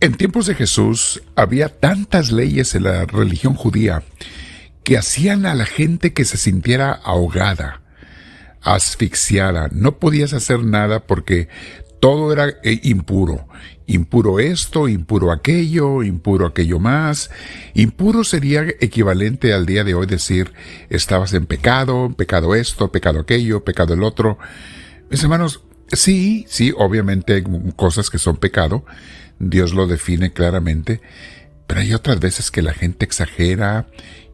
En tiempos de Jesús había tantas leyes en la religión judía que hacían a la gente que se sintiera ahogada, asfixiada. No podías hacer nada porque todo era impuro. Impuro esto, impuro aquello más. Impuro sería equivalente al día de hoy decir, estabas en pecado esto, pecado aquello, pecado el otro. Mis hermanos, sí, obviamente hay cosas que son pecado. Dios lo define claramente. Pero hay otras veces que la gente exagera,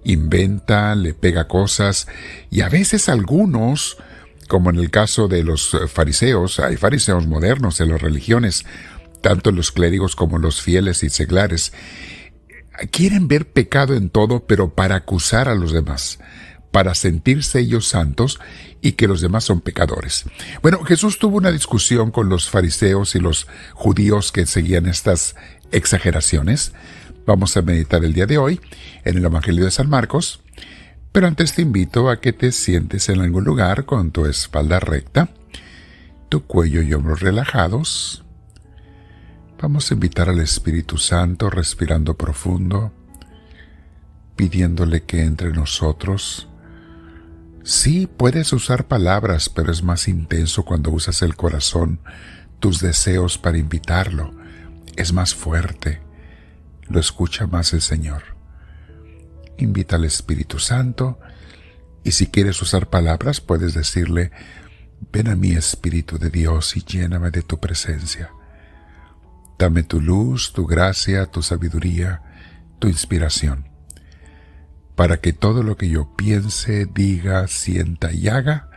inventa, le pega cosas. Y a veces algunos, como en el caso de los fariseos, hay fariseos modernos en las religiones, tanto los clérigos como los fieles y seglares, quieren ver pecado en todo, pero para acusar a los demás, para sentirse ellos santos y que los demás son pecadores. Bueno, Jesús tuvo una discusión con los fariseos y los judíos que seguían estas exageraciones. Vamos a meditar el día de hoy en el Evangelio de San Marcos, pero antes te invito a que te sientes en algún lugar con tu espalda recta, tu cuello y hombros relajados. Vamos a invitar al Espíritu Santo respirando profundo, pidiéndole que entre nosotros. Sí, puedes usar palabras, pero es más intenso cuando usas el corazón, tus deseos para invitarlo. Es más fuerte, lo escucha más el Señor. Invita al Espíritu Santo y si quieres usar palabras, puedes decirle, ven a mí Espíritu de Dios y lléname de tu presencia. Dame tu luz, tu gracia, tu sabiduría, tu inspiración, para que todo lo que yo piense, diga, sienta y haga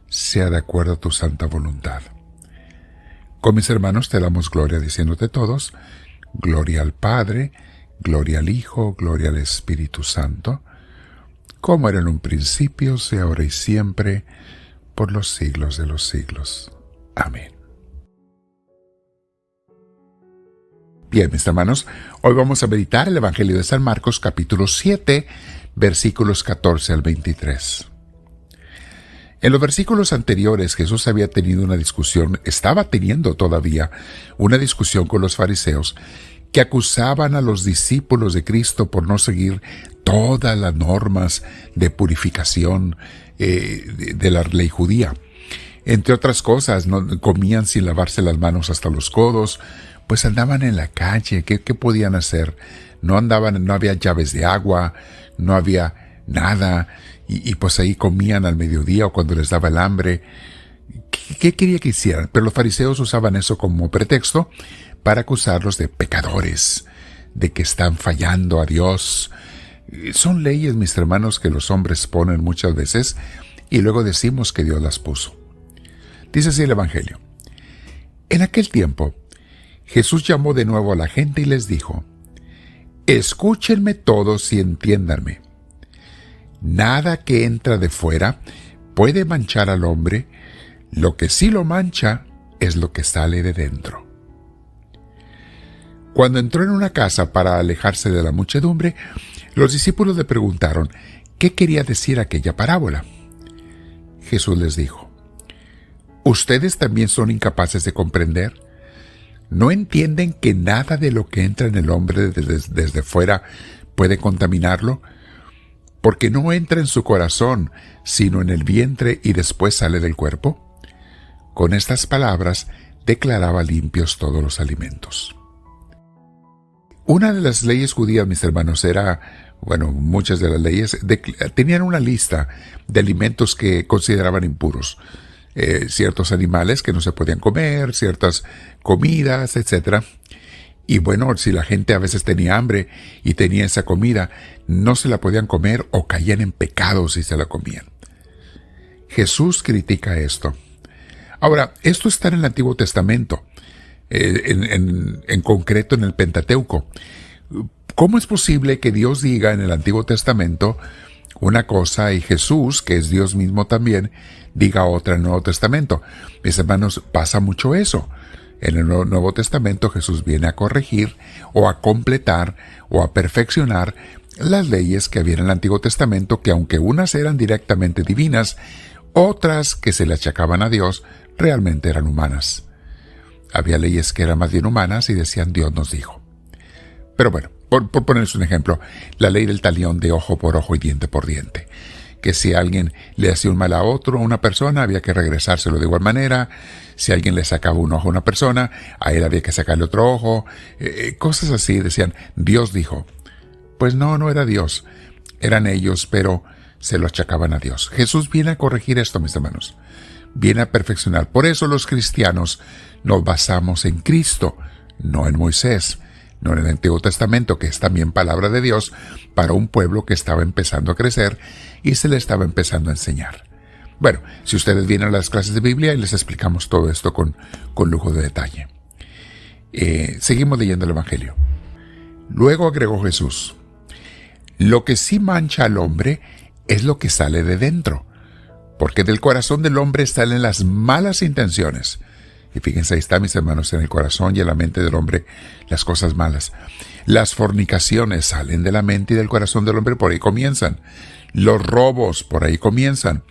sea de acuerdo a tu santa voluntad. Con mis hermanos te damos gloria diciéndote todos, gloria al Padre, gloria al Hijo, gloria al Espíritu Santo, como era en un principio, sea ahora y siempre, por los siglos de los siglos. Amén. Bien, mis hermanos, hoy vamos a meditar el Evangelio de San Marcos, capítulo 7, versículos 14 al 23. En los versículos anteriores, Jesús había tenido una discusión, estaba teniendo todavía una discusión con los fariseos que acusaban a los discípulos de Cristo por no seguir todas las normas de purificación de la ley judía. Entre otras cosas, no comían sin lavarse las manos hasta los codos, pues andaban en la calle. ¿Qué podían hacer? No había llaves de agua, no había nada, y pues ahí comían al mediodía o cuando les daba el hambre. ¿Qué quería que hicieran? Pero los fariseos usaban eso como pretexto para acusarlos de pecadores, de que están fallando a Dios. Son leyes, mis hermanos, que los hombres ponen muchas veces y luego decimos que Dios las puso. Dice así el Evangelio. En aquel tiempo, Jesús llamó de nuevo a la gente y les dijo, escúchenme todos y entiéndanme. Nada que entra de fuera puede manchar al hombre, lo que sí lo mancha es lo que sale de dentro. Cuando entró en una casa para alejarse de la muchedumbre, los discípulos le preguntaron qué quería decir aquella parábola. Jesús les dijo, ¿ustedes también son incapaces de comprender? ¿No entienden que nada de lo que entra en el hombre desde fuera puede contaminarlo? Porque no entra en su corazón, sino en el vientre y después sale del cuerpo. Con estas palabras declaraba limpios todos los alimentos. Una de las leyes judías, mis hermanos, muchas de las leyes tenían una lista de alimentos que consideraban impuros. Ciertos animales que no se podían comer, ciertas comidas, etc. Y bueno, si la gente a veces tenía hambre y tenía esa comida, no se la podían comer o caían en pecado si se la comían. Jesús critica esto. Ahora, esto está en el Antiguo Testamento, en concreto en el Pentateuco. ¿Cómo es posible que Dios diga en el Antiguo Testamento una cosa y Jesús, que es Dios mismo también, diga otra en el Nuevo Testamento? Mis hermanos, pasa mucho eso. En el Nuevo Testamento Jesús viene a corregir o a completar o a perfeccionar las leyes que había en el Antiguo Testamento, que aunque unas eran directamente divinas, otras que se le achacaban a Dios realmente eran humanas. Había leyes que eran más bien humanas y decían Dios nos dijo. Pero bueno, por ponerles un ejemplo, la ley del talión de ojo por ojo y diente por diente. Que si alguien le hacía un mal a una persona, había que regresárselo de igual manera. Si alguien le sacaba un ojo a una persona, a él había que sacarle otro ojo. Cosas así, decían, Dios dijo. Pues no era Dios, eran ellos, pero se lo achacaban a Dios. Jesús viene a corregir esto, mis hermanos. Viene a perfeccionar. Por eso los cristianos nos basamos en Cristo, no en Moisés, no en el Antiguo Testamento, que es también palabra de Dios para un pueblo que estaba empezando a crecer y se le estaba empezando a enseñar. Bueno, si ustedes vienen a las clases de Biblia y les explicamos todo esto con lujo de detalle. Seguimos leyendo el Evangelio. Luego agregó Jesús: lo que sí mancha al hombre es lo que sale de dentro, porque del corazón del hombre salen las malas intenciones. Y fíjense, ahí está, mis hermanos, en el corazón y en la mente del hombre las cosas malas. Las fornicaciones salen de la mente y del corazón del hombre, por ahí comienzan. Los robos, por ahí comienzan.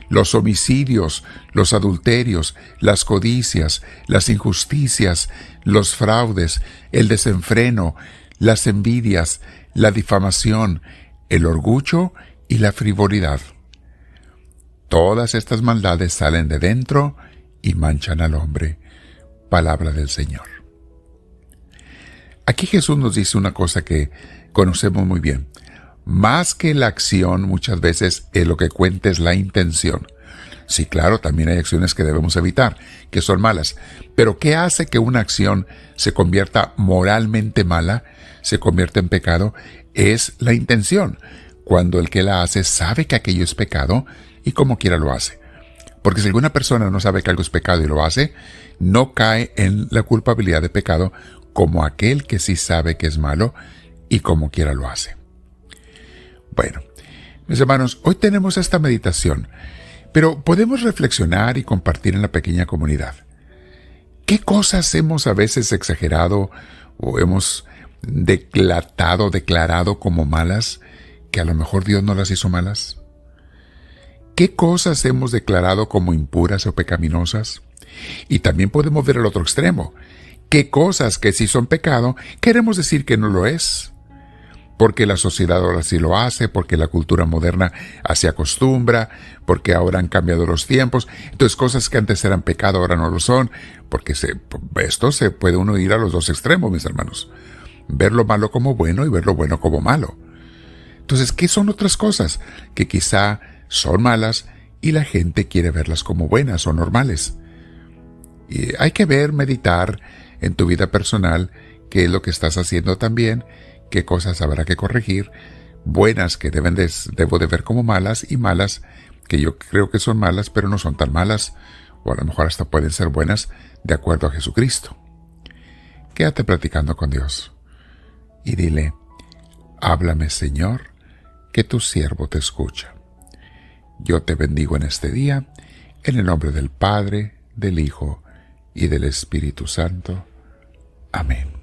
Los homicidios, los adulterios, las codicias, las injusticias, los fraudes, el desenfreno, las envidias, la difamación, el orgullo y la frivolidad. Todas estas maldades salen de dentro y manchan al hombre. Palabra del Señor. Aquí Jesús nos dice una cosa que conocemos muy bien. Más que la acción, muchas veces lo que cuenta es la intención. Sí, claro, también hay acciones que debemos evitar, que son malas. Pero ¿qué hace que una acción se convierta moralmente mala, se convierta en pecado? Es la intención. Cuando el que la hace sabe que aquello es pecado y como quiera lo hace. Porque si alguna persona no sabe que algo es pecado y lo hace, no cae en la culpabilidad de pecado como aquel que sí sabe que es malo y como quiera lo hace. Bueno, mis hermanos, hoy tenemos esta meditación, pero podemos reflexionar y compartir en la pequeña comunidad. ¿Qué cosas hemos a veces exagerado o hemos declarado como malas, que a lo mejor Dios no las hizo malas? ¿Qué cosas hemos declarado como impuras o pecaminosas? Y también podemos ver el otro extremo. ¿Qué cosas que sí son pecado queremos decir que no lo es? Porque la sociedad ahora sí lo hace, porque la cultura moderna así acostumbra, porque ahora han cambiado los tiempos. Entonces cosas que antes eran pecado ahora no lo son, porque esto se puede uno ir a los dos extremos, mis hermanos. Ver lo malo como bueno y ver lo bueno como malo. Entonces, ¿qué son otras cosas que quizá son malas y la gente quiere verlas como buenas o normales? Y hay que meditar en tu vida personal qué es lo que estás haciendo también, qué cosas habrá que corregir, buenas que debo de ver como malas y malas que yo creo que son malas pero no son tan malas, o a lo mejor hasta pueden ser buenas de acuerdo a Jesucristo. Quédate platicando con Dios y dile: háblame, Señor, que tu siervo te escucha. Yo te bendigo en este día, en el nombre del Padre, del Hijo y del Espíritu Santo. Amén.